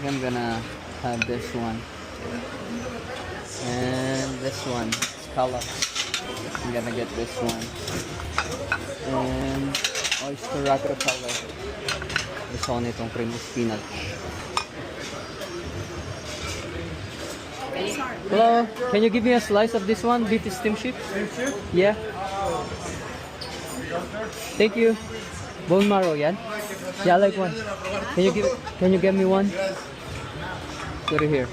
I'm gonna have this one. And this one, scallop. I'm gonna get this one. And oyster ratatouille. Gusto ko nitong creamy spinach. Hello, can you give me a slice of this one, beef steam sheep? Yeah. Thank you. Bone marrow, yan? Yeah, I like one. Can you give me one? Put it here.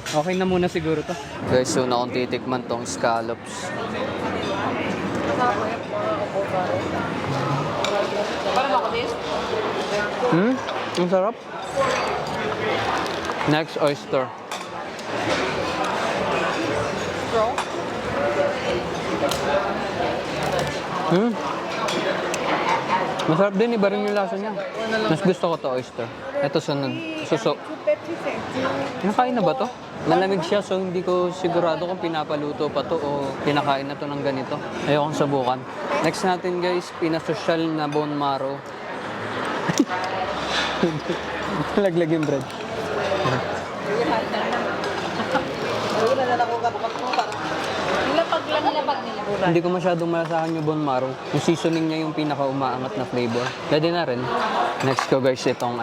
Okay na muna siguro to. Guys, so na akong titikman tong scallops. Ang sarap. Next, oyster. Masarap din, iba rin yung lasa niya. Mas gusto ko to oyster. Ito sunod. Suso. Nakain na ba to? Malamig siya, so hindi ko sigurado kung pinapaluto pa to o pinakain na to ng ganito. Ayokong subukan. Next natin guys, pinasosyal na bone marrow. Laglag yung bread. Hindi ko masyadong malasahan yung bone marrow. Yung seasoning niya yung pinaka-umaangat na flavor. Pwede na rin. Next ko guys, itong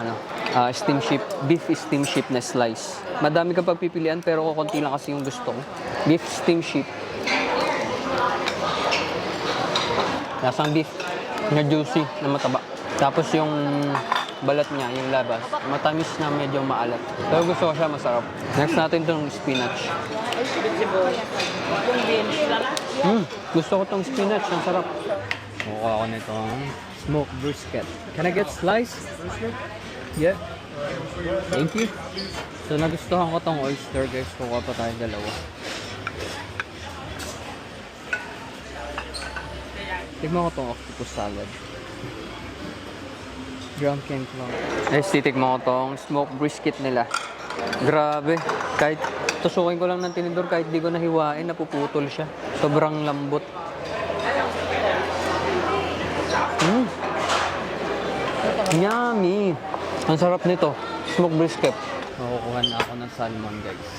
steam sheep, beef steam sheep na slice. Madami ka pagpipilian pero kukunti lang kasi yung gusto ko. Beef steam sheep. Lasang beef na juicy, na mataba. Tapos yung balat niya, yung labas, matamis na medyo maalat. Pero gusto ko siya, masarap. Next natin itong spinach. Gusto ko itong spinach, ang sarap. Kukuha ako na itong smoked brisket. Can I get slice? Yeah. Thank you. So nagustuhan ko itong oyster guys. Kukuha pa tayo dalawa. Tignan ko itong octopus salad. Ground cane clown. Guys, titikman ko itong smoked brisket nila. Grabe. Kahit tusukin ko lang ng tinidor, kahit di ko nahiwain, napuputol siya. Sobrang lambot. Yummy! Ang sarap nito. Smoked brisket. Makukuha na ako ng salmon, guys.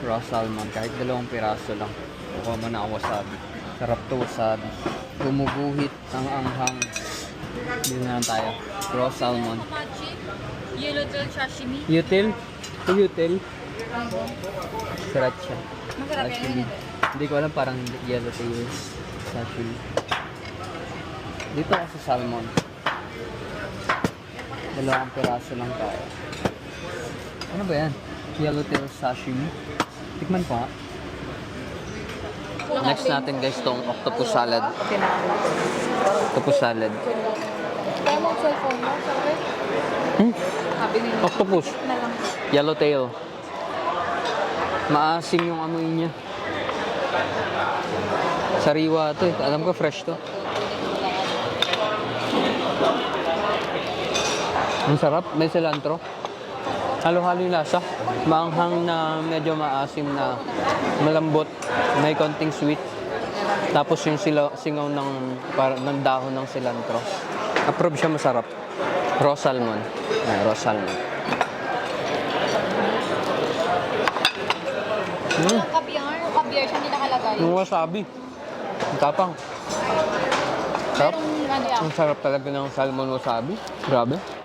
Raw salmon. Kahit 2 piraso lang. Kukuha mo na ako wasabi. Sarap to wasabi. Gumuguhit ang anghang. Dito na lang tayo. Raw salmon. Yellowtail sashimi. Yutil? Yutil? Sarap siya. Masarap yan. Hindi ko alam, parang yellowtail sashimi. Dito ako sa salmon. 2 piraso lang tayo. Ano ba yan? Yellowtail sashimi. Tikman ko nga. Next natin guys, tong octopus salad. Octopus salad. Kaya mo cellphone mo, sabi? Octopus. Yellowtail. Maasim yung amoy niya. Sariwa to eh. Alam ko fresh to. Ang sarap. May cilantro. Halo-halo yung lasa. Maanghang na medyo maasim na malambot. May konting sweet. Tapos yung singaw ng dahon ng cilantro. Approve siya, masarap. Raw salmon. Raw salmon. Kabiar siya hindi nakalagay. Yung wasabi. Ang tapang. Sarap. Merong ano yan. Ang sarap talaga ng salmon wasabi. Grabe.